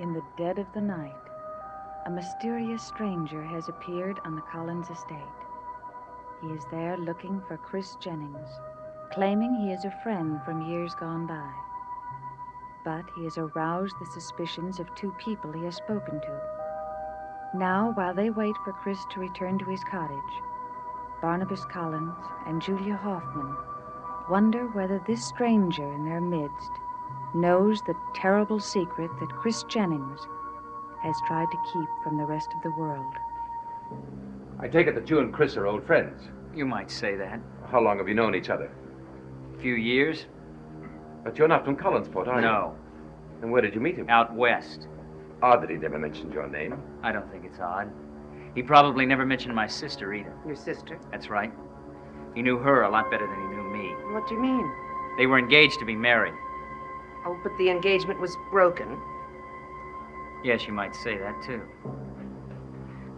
In the dead of the night, a mysterious stranger has appeared on the Collins estate. He is there looking for Chris Jennings, claiming he is a friend from years gone by. But he has aroused the suspicions of two people he has spoken to. Now, while they wait for Chris to return to his cottage, Barnabas Collins and Julia Hoffman wonder whether this stranger in their midst knows the terrible secret that Chris Jennings has tried to keep from the rest of the world. I take it that you and Chris are old friends. You might say that. How long have you known each other? A few years. But you're not from Collinsport, are you? No. Then where did you meet him? Out west. Odd that he never mentioned your name. I don't think it's odd. He probably never mentioned my sister either. Your sister? That's right. He knew her a lot better than he knew me. What do you mean? They were engaged to be married. Oh, but the engagement was broken. Yes, you might say that, too.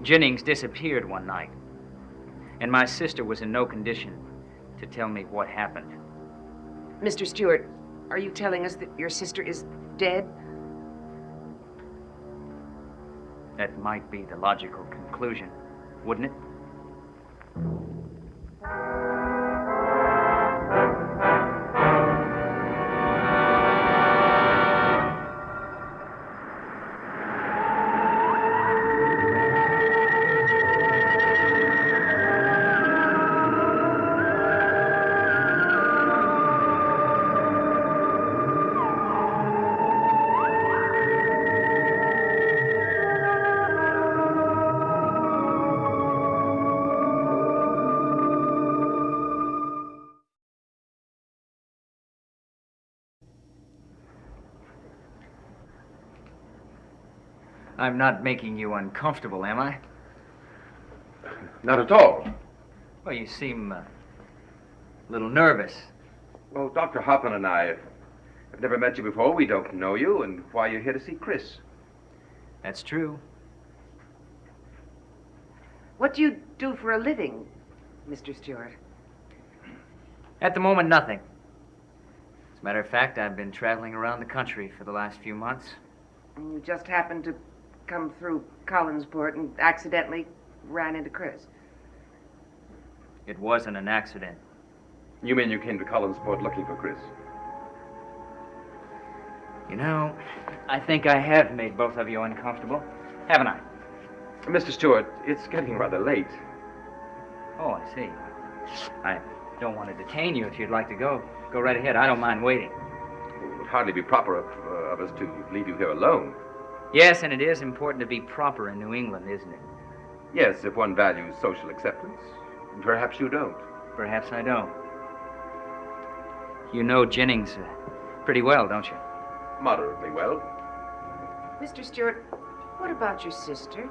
Jennings disappeared one night, and my sister was in no condition to tell me what happened. Mr. Stewart, are you telling us that your sister is dead? That might be the logical conclusion, wouldn't it? I'm not making you uncomfortable, am I? Not at all. Well, you seem a little nervous. Well, Dr. Hoffman and I have never met you before. We don't know you, and why you're here to see Chris. That's true. What do you do for a living, Mr. Stewart? At the moment, nothing. As a matter of fact, I've been traveling around the country for the last few months. And you just happened to come through Collinsport and accidentally ran into Chris. It wasn't an accident. You mean you came to Collinsport looking for Chris? You know, I think I have made both of you uncomfortable, haven't I? Mr. Stewart, it's getting rather late. Oh, I see. I don't want to detain you. If you'd like to go, go right ahead. I don't mind waiting. It would hardly be proper of us to leave you here alone. Yes, and it is important to be proper in New England, isn't it? Yes, if one values social acceptance. Perhaps you don't. Perhaps I don't. You know Jennings pretty well, don't you? Moderately well. Mr. Stewart, what about your sister?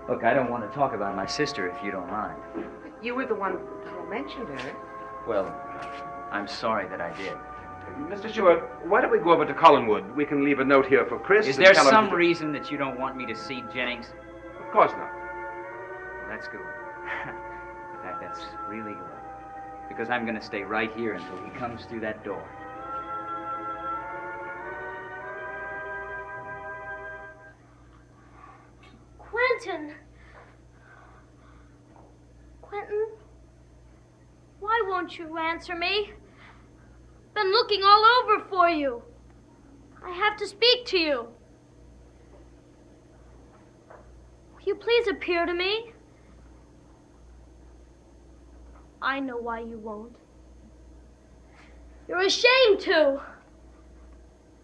Look, I don't want to talk about my sister if you don't mind. You were the one who mentioned her. Well, I'm sorry that I did. Mr. Stewart, why don't we go over to Collinwood? We can leave a note here for Chris. Is there some reason that you don't want me to see Jennings? Of course not. Well, that's good. In fact, that's really good. Because I'm going to stay right here until he comes through that door. Quentin! Quentin? Why won't you answer me? Been looking all over for you. I have to speak to you. Will you please appear to me? I know why you won't. You're ashamed to.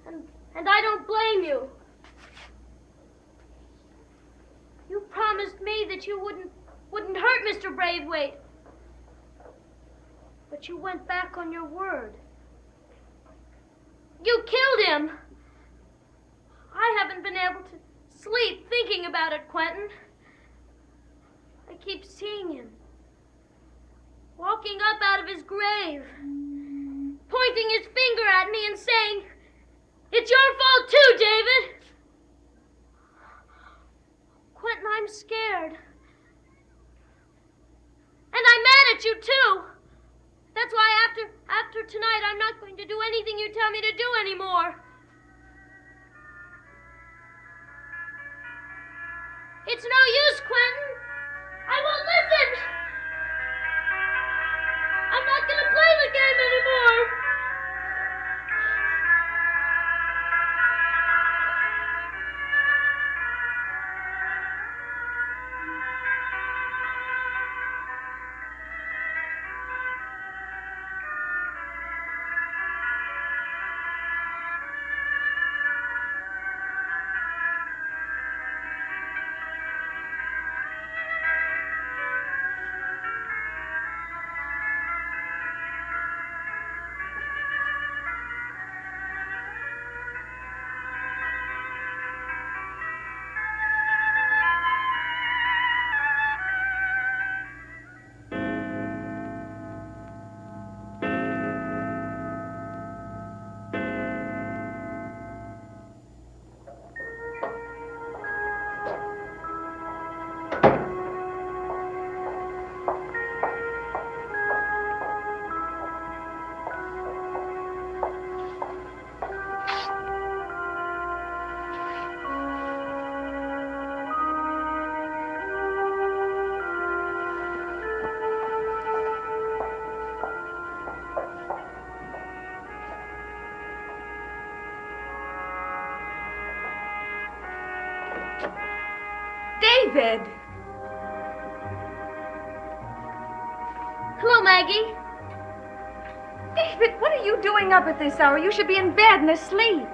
And I don't blame you. You promised me that you wouldn't hurt Mr. Braithwaite. But you went back on your word. You killed him. I haven't been able to sleep thinking about it, Quentin. I keep seeing him. Walking up out of his grave. Pointing his finger at me and saying, "It's your fault too, David." Quentin, I'm scared. And I'm mad at you too. That's why after tonight I'm not going to do anything you tell me to do anymore. It's no use, Quentin. I won't listen. I'm not going to play the game anymore. David! Hello, Maggie. David, what are you doing up at this hour? You should be in bed and asleep.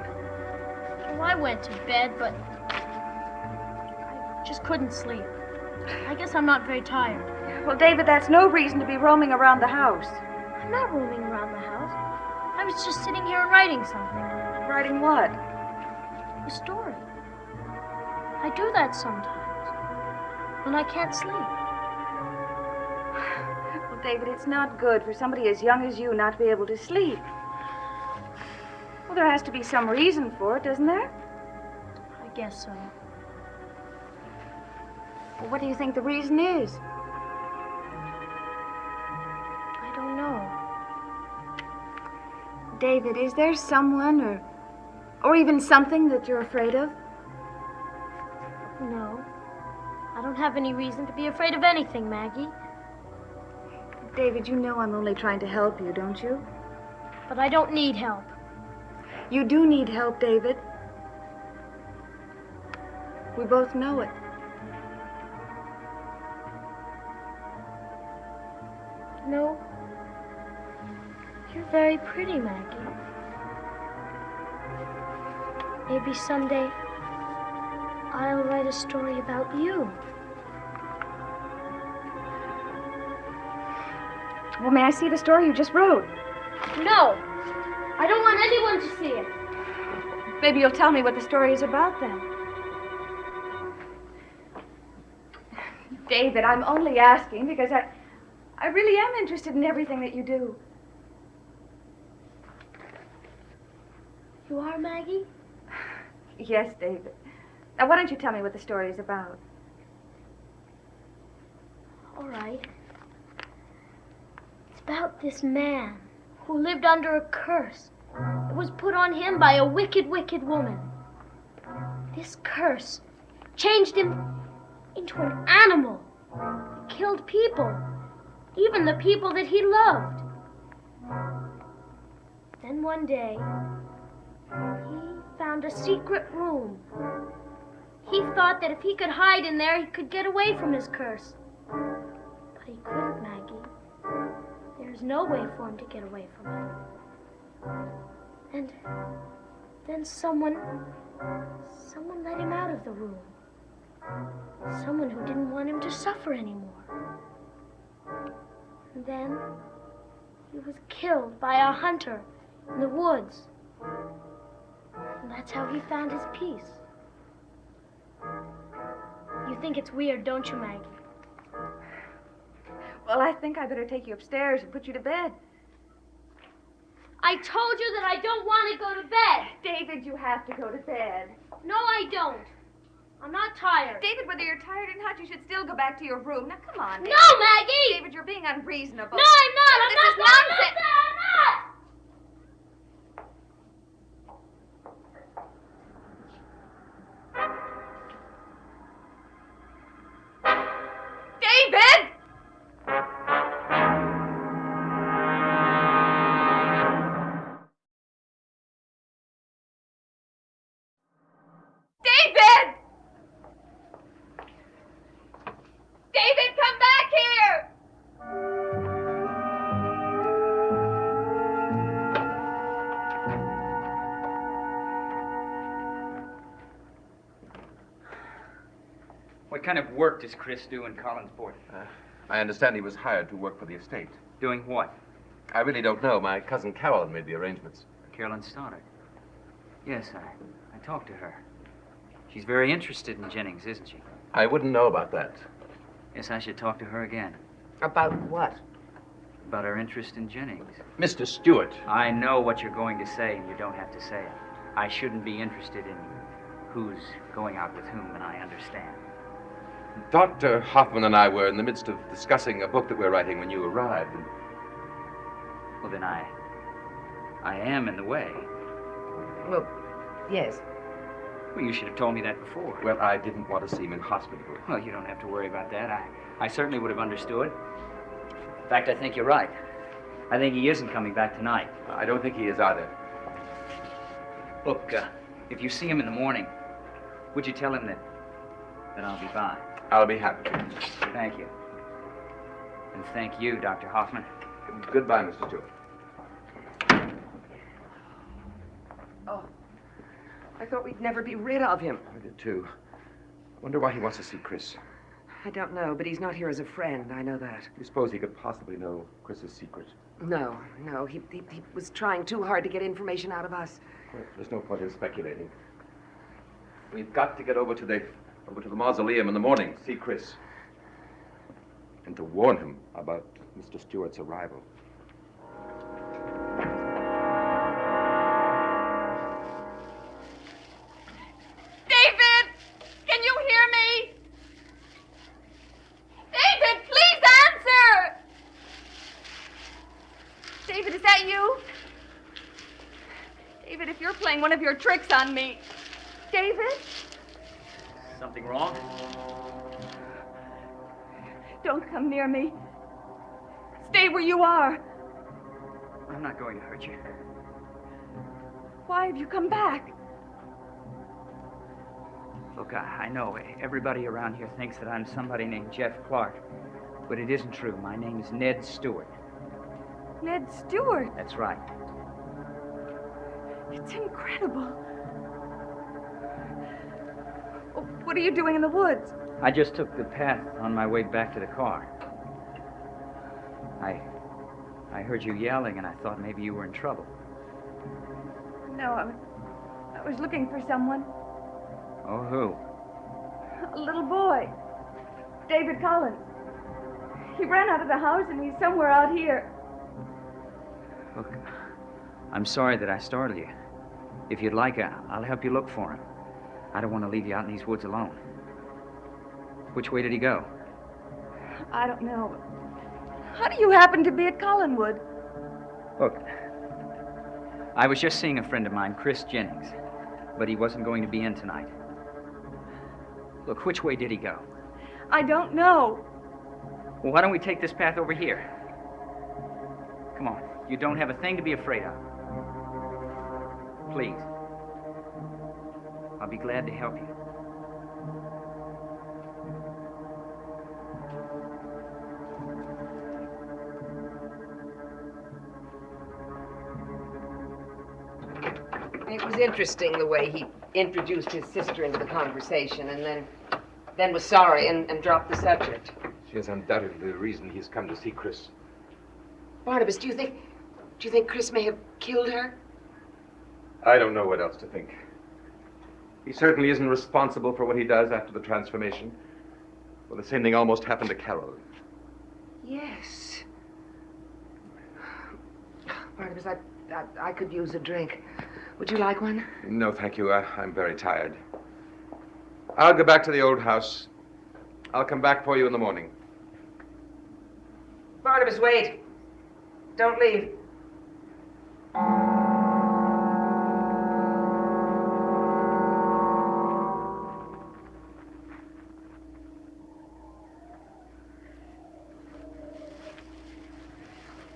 Well, I went to bed, but I just couldn't sleep. I guess I'm not very tired. Well, David, that's no reason to be roaming around the house. I'm not roaming around the house. I was just sitting here and writing something. Writing what? A story. I do that sometimes. When I can't sleep. Well, David, it's not good for somebody as young as you not to be able to sleep. Well, there has to be some reason for it, doesn't there? I guess so. Well, what do you think the reason is? I don't know. David, is there someone or even something that you're afraid of? No. I don't have any reason to be afraid of anything, Maggie. David, you know I'm only trying to help you, don't you? But I don't need help. You do need help, David. We both know it. No. You're very pretty, Maggie. Maybe someday I'll write a story about you. Well, may I see the story you just wrote? No. I don't want anyone to see it. Maybe you'll tell me what the story is about then. David, I'm only asking because I really am interested in everything that you do. You are, Maggie? Yes, David. Now, why don't you tell me what the story is about? All right. It's about this man who lived under a curse that was put on him by a wicked, wicked woman. This curse changed him into an animal. He killed people, even the people that he loved. Then one day, he found a secret room. He thought that if he could hide in there, he could get away from his curse. But he couldn't, Maggie. There's no way for him to get away from it. And then someone let him out of the room. Someone who didn't want him to suffer anymore. And then he was killed by a hunter in the woods. And that's how he found his peace. You think it's weird, don't you, Maggie? Well, I think I better take you upstairs and put you to bed. I told you that I don't want to go to bed. David, you have to go to bed. No, I don't. I'm not tired. David, whether you're tired or not, you should still go back to your room. Now, come on, David. No, Maggie! David, you're being unreasonable. No, I'm not. This is I'm nonsense. not. What kind of work does Chris do in Collinsport? I understand he was hired to work for the estate. Doing what? I really don't know. My cousin Carol made the arrangements. Carolyn Stoddard. Yes, I talked to her. She's very interested in Jennings, isn't she? I wouldn't know about that. Yes, I should talk to her again. About what? About her interest in Jennings. Mr. Stewart. I know what you're going to say, and you don't have to say it. I shouldn't be interested in who's going out with whom, and I understand. Dr. Hoffman and I were in the midst of discussing a book that we're writing when you arrived. And... Well, then I am in the way. Well, yes. Well, you should have told me that before. Well, I didn't want to see him in hospital. Well, you don't have to worry about that. I certainly would have understood. In fact, I think you're right. I think he isn't coming back tonight. I don't think he is either. Look, if you see him in the morning, would you tell him that I'll be by? I'll be happy. Thank you. And thank you, Dr. Hoffman. Goodbye, Mr. Stewart. Oh, I thought we'd never be rid of him. I did, too. I wonder why he wants to see Chris. I don't know, but he's not here as a friend. I know that. You suppose he could possibly know Chris's secret? No. He was trying too hard to get information out of us. Well, there's no point in speculating. We've got to get over to the mausoleum in the morning, see Chris. And to warn him about Mr. Stewart's arrival. David! Can you hear me? David, please answer! David, is that you? David, if you're playing one of your tricks on me. David? Something wrong? Don't come near me. Stay where you are. I'm not going to hurt you. Why have you come back? Look, I know everybody around here thinks that I'm somebody named Jeff Clark, but it isn't true. My name is Ned Stewart. Ned Stewart? That's right. It's incredible. Oh, what are you doing in the woods? I just took the path on my way back to the car. I heard you yelling, and I thought maybe you were in trouble. No, I was looking for someone. Oh, who? A little boy. David Collins. He ran out of the house, and he's somewhere out here. Look, I'm sorry that I startled you. If you'd like, I'll help you look for him. I don't want to leave you out in these woods alone. Which way did he go? I don't know. How do you happen to be at Collinwood? Look, I was just seeing a friend of mine, Chris Jennings, but he wasn't going to be in tonight. Look, which way did he go? I don't know. Well, why don't we take this path over here? Come on. You don't have a thing to be afraid of. Please. I'll be glad to help you. It was interesting the way he introduced his sister into the conversation and then was sorry and dropped the subject. She is undoubtedly the reason he's come to see Chris. Barnabas, do you think Chris may have killed her? I don't know what else to think. He certainly isn't responsible for what he does after the transformation. Well, the same thing almost happened to Carol. Yes. Barnabas, I could use a drink. Would you like one? No, thank you. I'm very tired. I'll go back to the old house. I'll come back for you in the morning. Barnabas, wait. Don't leave.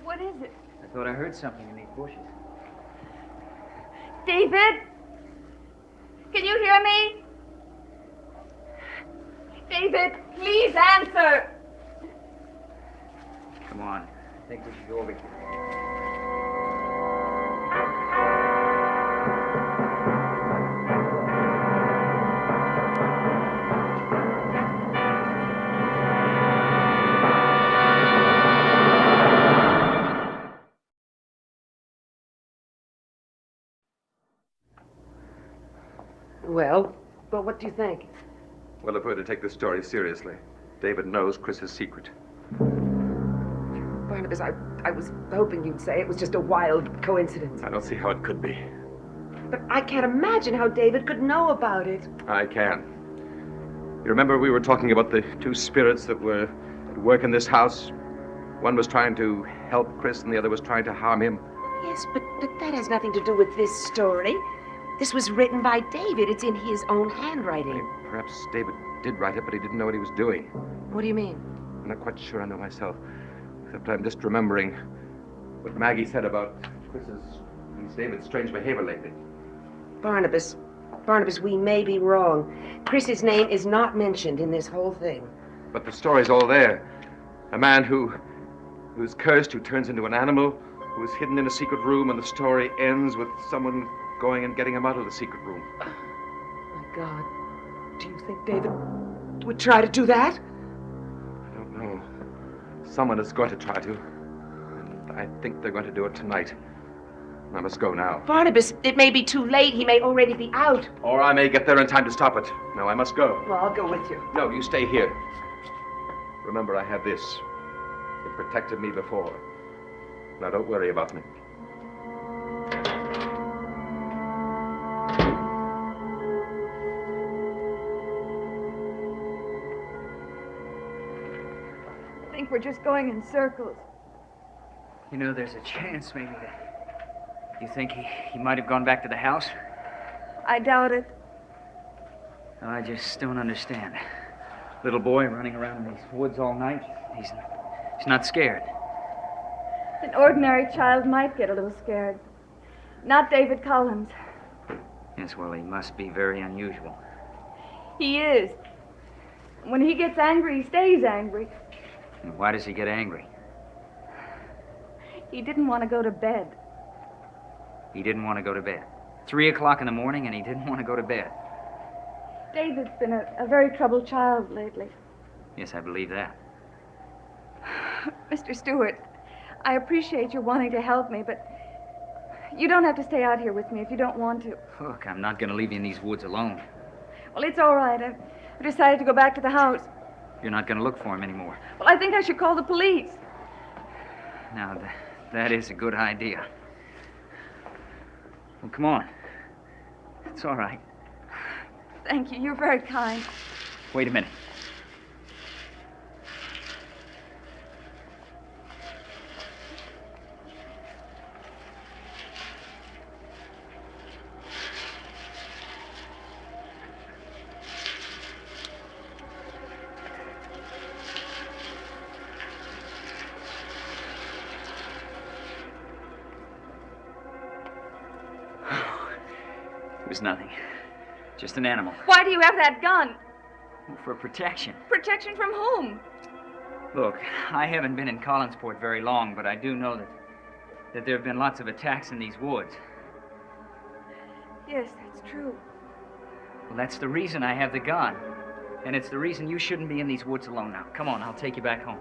What is it? I thought I heard something in these bushes. David? Can you hear me? David, please answer. Come on. I think we should go over here. Well, what do you think? Well, if we're to take this story seriously, David knows Chris's secret. Barnabas, I was hoping you'd say it was just a wild coincidence. I don't see how it could be. But I can't imagine how David could know about it. I can. You remember we were talking about the two spirits that were at work in this house? One was trying to help Chris and the other was trying to harm him. Yes, but that has nothing to do with this story. This was written by David. It's in his own handwriting. Perhaps David did write it, but he didn't know what he was doing. What do you mean? I'm not quite sure I know myself. Except I'm just remembering what Maggie said about David's strange behavior lately. Barnabas, we may be wrong. Chris's name is not mentioned in this whole thing. But the story's all there. A man who's cursed, who turns into an animal, who is hidden in a secret room, and the story ends with someone going and getting him out of the secret room. My God. Do you think David would try to do that? I don't know. Someone is going to try to. And I think they're going to do it tonight. I must go now. Barnabas, it may be too late. He may already be out. Or I may get there in time to stop it. No, I must go. Well, I'll go with you. No, you stay here. Remember, I have this. It protected me before. Now, don't worry about me. I think we're just going in circles. You know, there's a chance maybe that... You think he might have gone back to the house? I doubt it. I just don't understand. Little boy running around in these woods all night. He's not scared. An ordinary child might get a little scared. Not David Collins. Yes, well, he must be very unusual. He is. When he gets angry, he stays angry. And why does he get angry? He didn't want to go to bed. He didn't want to go to bed. 3 o'clock in the morning, and he didn't want to go to bed. David's been a very troubled child lately. Yes, I believe that. Mr. Stewart, I appreciate your wanting to help me, but you don't have to stay out here with me if you don't want to. Look, I'm not going to leave you in these woods alone. Well, it's all right. I've decided to go back to the house. You're not going to look for him anymore. Well, I think I should call the police. Now, that is a good idea. Well, come on. It's all right. Thank you. You're very kind. Wait a minute. It was nothing. Just an animal. Why do you have that gun? For protection. Protection from whom? Look, I haven't been in Collinsport very long, but I do know that there have been lots of attacks in these woods. Yes, that's true. Well, that's the reason I have the gun. And it's the reason you shouldn't be in these woods alone now. Come on, I'll take you back home.